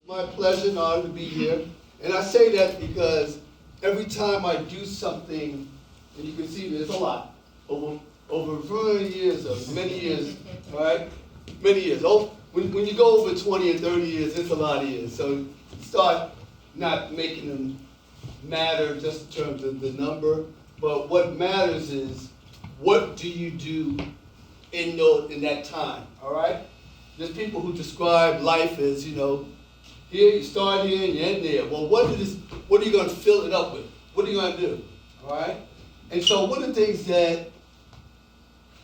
My pleasure and honor to be here. And I say that because every time I do something, and you can see there's a lot, over many years, all right? Many years. Oh, when you go over 20 and 30 years, it's a lot of years. So start not making them matter just in terms of the number, but what matters is what do you do in that time, all right? There's people who describe life as, here you start here and you end there. Well, what are you going to fill it up with? What are you going to do, all right? And so one of the things that,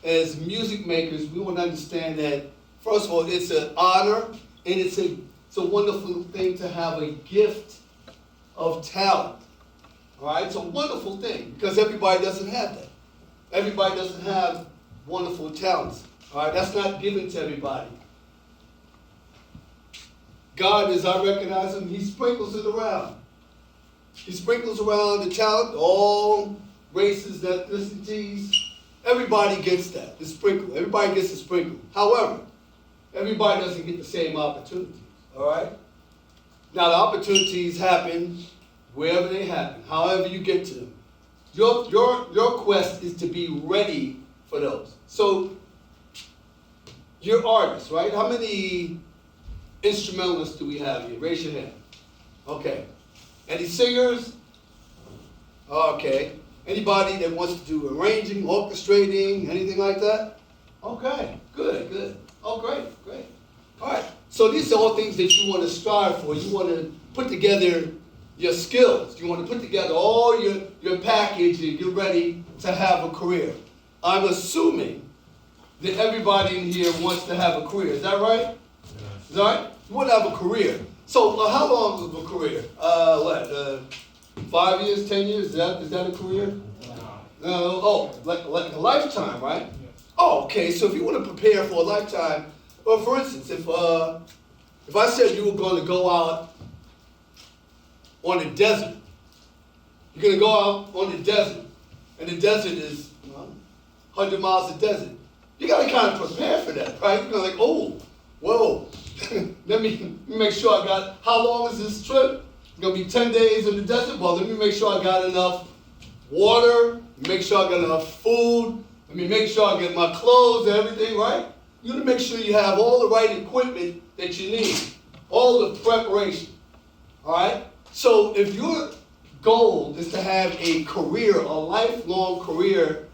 as music makers, we want to understand that, first of all, it's an honor and it's a wonderful thing to have a gift of talent, all right? It's a wonderful thing because everybody doesn't have that. Everybody doesn't have wonderful talents, all right? That's not given to everybody. God, as I recognize him, he sprinkles it around. He sprinkles around the talent, all races, ethnicities. Everybody gets that, the sprinkle. Everybody gets a sprinkle. However, everybody doesn't get the same opportunities, all right? Now, the opportunities happen wherever they happen, however you get to them. Your quest is to be ready for those. So, you're artists, right? How many instrumentalists do we have here? Raise your hand. Okay. Any singers? Okay. Anybody that wants to do arranging, orchestrating, anything like that? Okay. Good. Oh, great. All right. So these are all things that you want to strive for. You want to put together your skills. You want to put together all your package and get ready to have a career. I'm assuming that everybody in here wants to have a career. Is that right? Yes. Is that right? You want to have a career. So how long is a career? 5 years, 10 years? Is that a career? No. Like a lifetime, right? Yes. Oh, okay. So if you want to prepare for a lifetime, well, for instance, if I said you were going to go out on the desert, you're going to go out on the desert, and the desert is 100 miles of desert. You got to kind of prepare for that, right? You're going to whoa. let me make sure I got, how long is this trip? It's going to be 10 days in the desert? Well, let me make sure I got enough water, make sure I got enough food, let me make sure I get my clothes and everything, right? You got to make sure you have all the right equipment that you need, all the preparation, all right? So if your goal is to have a career, a lifelong career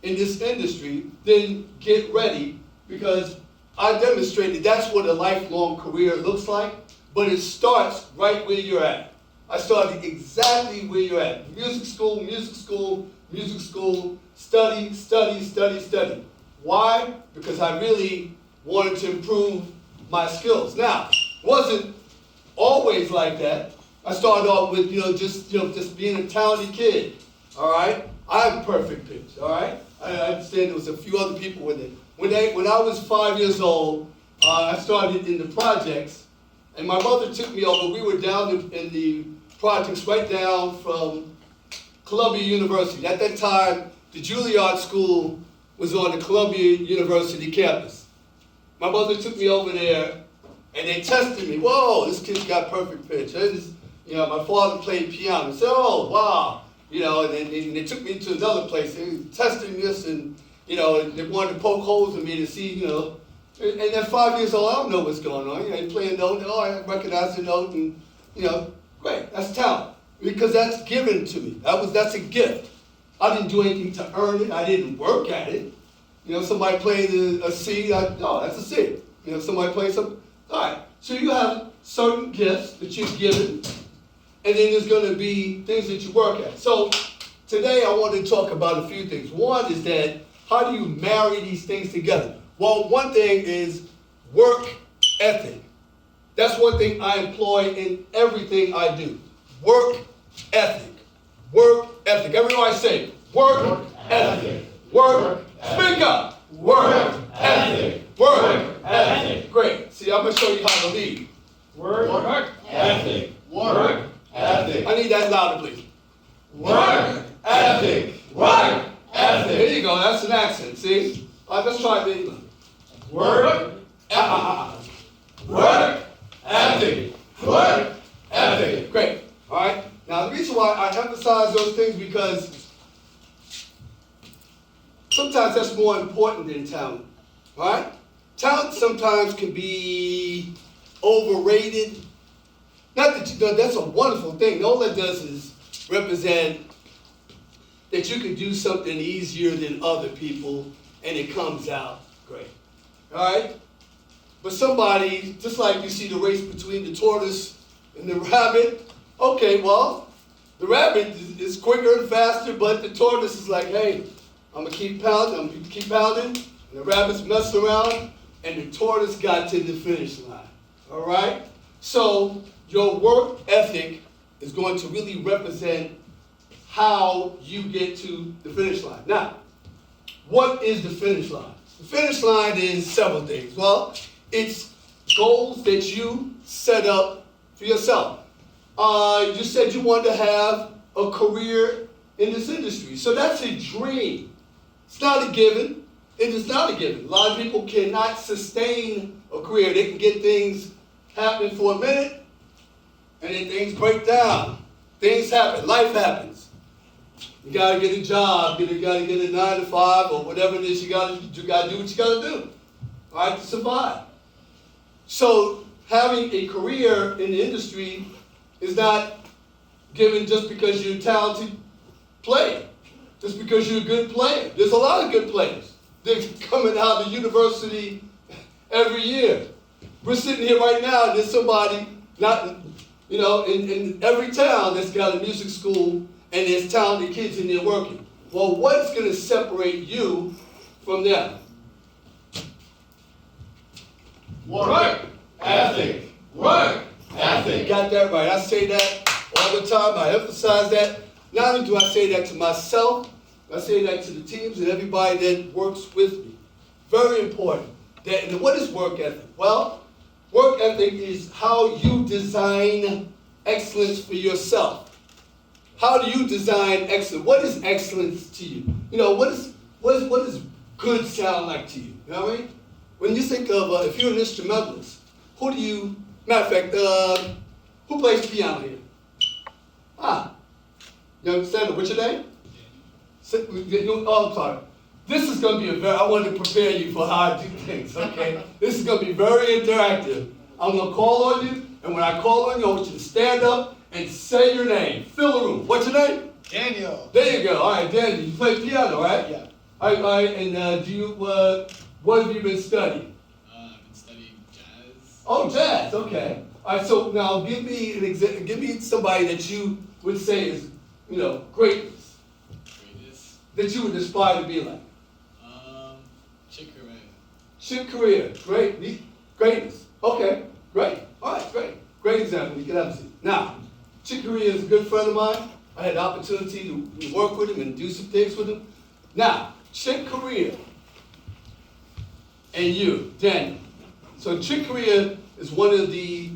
in this industry, then get ready because I demonstrated that's what a lifelong career looks like, but it starts right where you're at. I started exactly where you're at. Music school, study. Why? Because I really wanted to improve my skills. Now, it wasn't always like that. I started off with, just being a talented kid, all right? I have perfect pitch, all right? I understand there was a few other people with it. When I was 5 years old, I started in the projects, and my mother took me over. We were down in the projects right down from Columbia University. At that time, the Juilliard School was on the Columbia University campus. My mother took me over there, and they tested me. Whoa, this kid's got perfect pitch. My father played piano. I said, oh, wow. And then they took me to another place. They were testing this, and they wanted to poke holes in me to see, And at 5 years old, I don't know what's going on. You play a note, I recognize the note, and, great, that's talent. Because that's given to me. That's a gift. I didn't do anything to earn it. I didn't work at it. Somebody played a C, that's a C. Somebody plays something. All right, so you have certain gifts that you're given, and then there's going to be things that you work at. So today I want to talk about a few things. One is that how do you marry these things together? Well, one thing is work ethic. That's one thing I employ in everything I do. Work ethic. Work ethic. Everybody say, work ethic. Work. Speak up. Work ethic. Work ethic. Great. See, I'm going to show you how to lead. Work ethic. Work ethic. I need that louder, please. Work ethic. Work ethic. There you go. That's an accent. See? Let's try it. Work ethic. Work ethic. work ethic. Great. All right. Now, the reason why I emphasize those things because sometimes that's more important than talent. All right. Talent sometimes can be overrated. Not that that's a wonderful thing. All that does is represent that you can do something easier than other people, and it comes out great. All right. But somebody, just like you see the race between the tortoise and the rabbit, okay, well, the rabbit is quicker and faster, but the tortoise is like, hey, I'm gonna keep pounding, and the rabbit's messing around, and the tortoise got to the finish line. All right? So your work ethic is going to really represent how you get to the finish line. Now, what is the finish line? The finish line is several things. Well, it's goals that you set up for yourself. You said you wanted to have a career in this industry. So that's a dream. It's not a given. It is not a given. A lot of people cannot sustain a career. They can get things happening for a minute, and then things break down. Things happen. Life happens. You gotta get a job. You gotta get a 9 to 5 or whatever it is. You gotta do what you gotta do, all right, to survive. So having a career in the industry is not given just because you're a talented player, just because you're a good player. There's a lot of good players. They're coming out of university every year. We're sitting here right now, and there's somebody in every town that's got a music school, and there's talented kids in there working. Well, what's going to separate you from them? Work ethic. Work ethic. Got that right. I say that all the time. I emphasize that. Not only do I say that to myself, I say that to the teams and everybody that works with me. Very important. And what is work ethic? Well, work ethic is how you design excellence for yourself. How do you design excellence? What is excellence to you? What does good sound like to you? You know what I mean? When you think of, if you're an instrumentalist, matter of fact, who plays piano here? You understand? What's your name? Oh, I'm sorry. This is going to be I want to prepare you for how I do things, okay? This is going to be very interactive. I'm going to call on you, and when I call on you, I want you to stand up and say your name. Fill the room. What's your name? Daniel. There you go. All right, Daniel. You play piano, right? Yeah. All right. And what have you been studying? I've been studying jazz. Oh, jazz. Okay. All right. So now, give me an example. Give me somebody that you would say is, greatness. Greatness. That you would aspire to be like. Chick Corea. Chick Corea. Greatness. Okay. Great. All right. Great. Great example. You can have a seat. Now, Chick Corea is a good friend of mine. I had the opportunity to work with him and do some things with him. Now, Chick Corea and you, Daniel. So Chick Corea is one of the,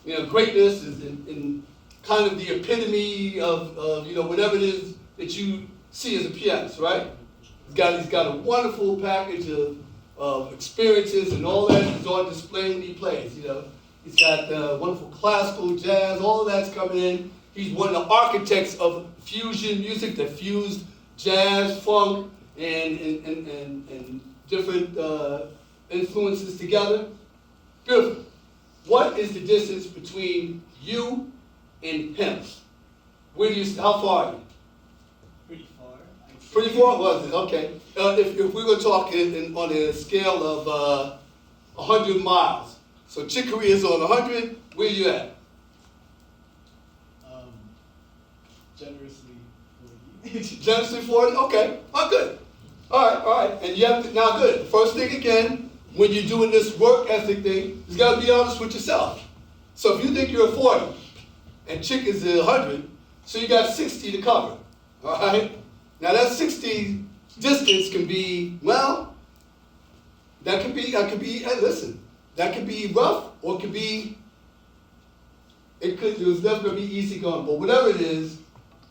greatness is in kind of the epitome of whatever it is that you see as a pianist, right? He's got a wonderful package of experiences and all that is on display when he plays. He's got wonderful classical, jazz, all of that's coming in. He's one of the architects of fusion music that fused jazz, funk, and different influences together. Beautiful. What is the distance between you and him? How far are you? Pretty far. Pretty far, was it? Okay. If we were talking on a scale of 100 miles, so Chick Corea is on 100, where you at? Generously 40. Generously 40? Okay. Oh, good. All right. And you have to, now good. First thing again, when you're doing this work ethic thing, you got to be honest with yourself. So if you think you're a 40 and Chick is a 100, so you got 60 to cover. All right? Now that 60 distance can be, that could be, hey, listen, that could be rough or it could be, it was never going to be easy going, but whatever it is,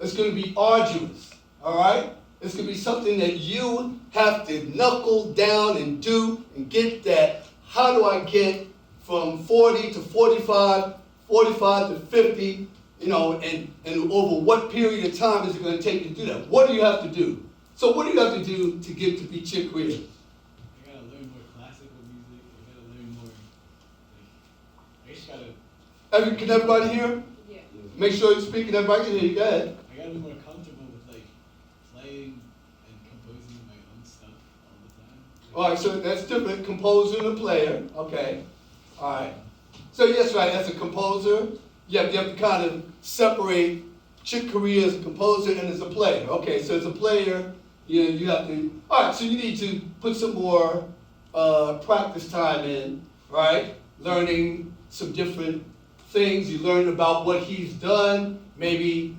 it's going to be arduous, all right? It's going to be something that you have to knuckle down and do and get that. How do I get from 40 to 45, 45 to 50, you know, and over what period of time is it going to take you to do that? What do you have to do? So what do you have to do to get to be Chick Corea? I gotta learn more classical music. I gotta learn more. Like, I just gotta. Can everybody hear? Yeah. Make sure you're speaking. Everybody can hear you. Go ahead. I gotta be more comfortable with like playing and composing my own stuff all the time. All right, so that's different. Composer and a player. Okay. All right. So yes, right. As a composer, you have to kind of separate Chick Corea as a composer and as a player. Okay. So as a player, you have to. All right. So you need to put some more practice time in, right? Learning some different things. You learn about what he's done. Maybe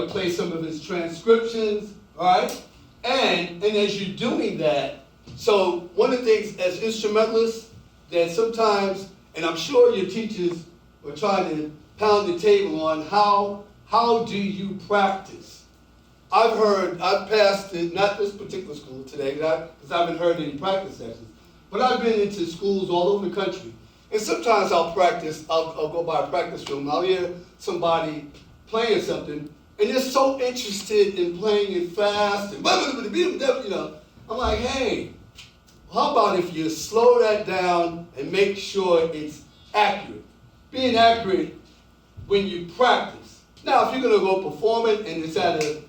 play some of his transcriptions. All right. And as you're doing that. So one of the things as instrumentalists that sometimes, and I'm sure your teachers were trying to pound the table on how do you practice? I've passed it, not this particular school today, because I haven't heard any practice sessions, but I've been into schools all over the country. And sometimes I'll go by a practice room, I'll hear somebody playing something, and they're so interested in playing it fast, and I'm like, hey, how about if you slow that down and make sure it's accurate? Being accurate when you practice. Now, if you're gonna go perform it and it's at a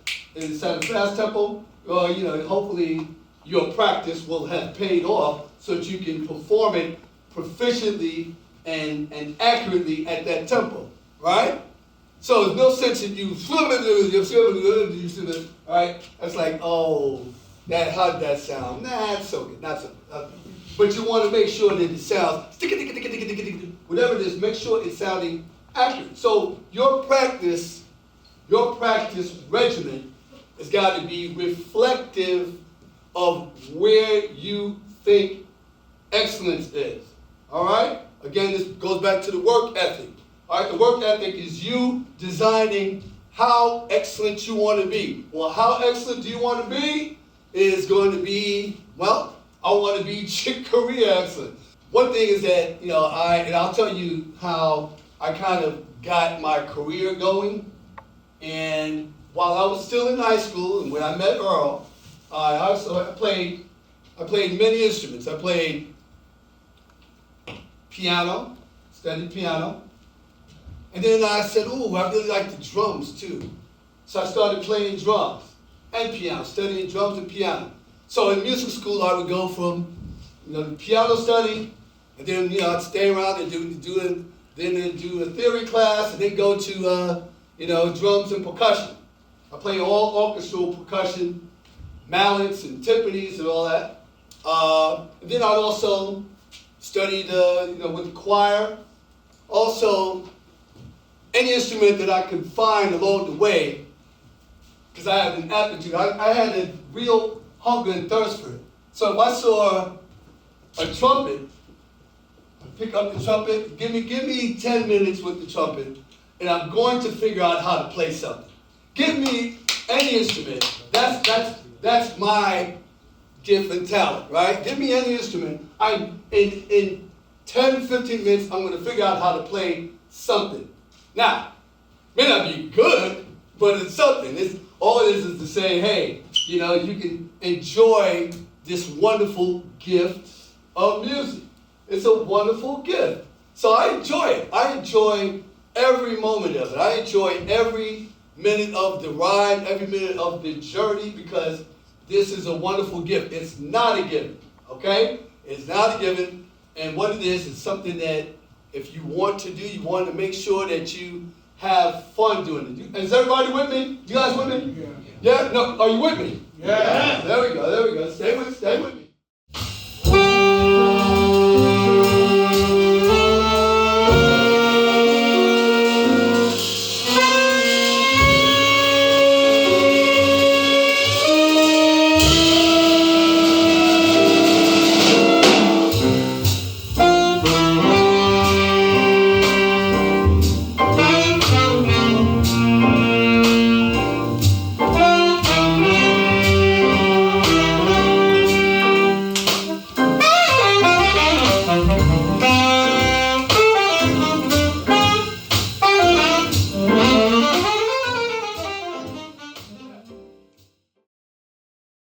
fast tempo, hopefully your practice will have paid off so that you can perform it proficiently and accurately at that tempo, right? So there's no sense in you, right? That's like, oh, how did that sound? Nah, it's so good, not so good. But you want to make sure that it sounds, whatever it is, make sure it's sounding accurate. So your practice regimen has got to be reflective of where you think excellence is. All right? Again, this goes back to the work ethic. All right? The work ethic is you designing how excellent you want to be. Well, how excellent do you want to be? Is going to be, well, I want to be Chick Corea excellent. One thing is that, I'll tell you how I kind of got my career going. And while I was still in high school, and when I met Earl, I played many instruments. I played piano, studied piano. And then I said, ooh, I really like the drums too. So I started playing drums and piano, studying drums and piano. So in music school, I would go from, the piano study, and then, I'd stay around and do a theory class, and then go to, drums and percussion. I play all orchestral percussion, mallets and timpanis and all that. And then I'd also studied, with the choir. Also, any instrument that I could find along the way, because I had an aptitude. I had a real hunger and thirst for it. So if I saw a trumpet, I'd pick up the trumpet, give me 10 minutes with the trumpet, and I'm going to figure out how to play something. Give me any instrument. That's my gift and talent, right? Give me any instrument. In 10, 15 minutes, I'm going to figure out how to play something. Now, may not be good, but it's something. All it is to say, hey, you can enjoy this wonderful gift of music. It's a wonderful gift. So I enjoy it. I enjoy every moment of it. I enjoy every minute of the ride, every minute of the journey, because this is a wonderful gift. It's not a given, okay? It's not a given. And what it is something that if you want to do, you want to make sure that you have fun doing it. Is everybody with me? You guys with me? Yeah? No, are you with me? Yeah. There we go. Stay with me.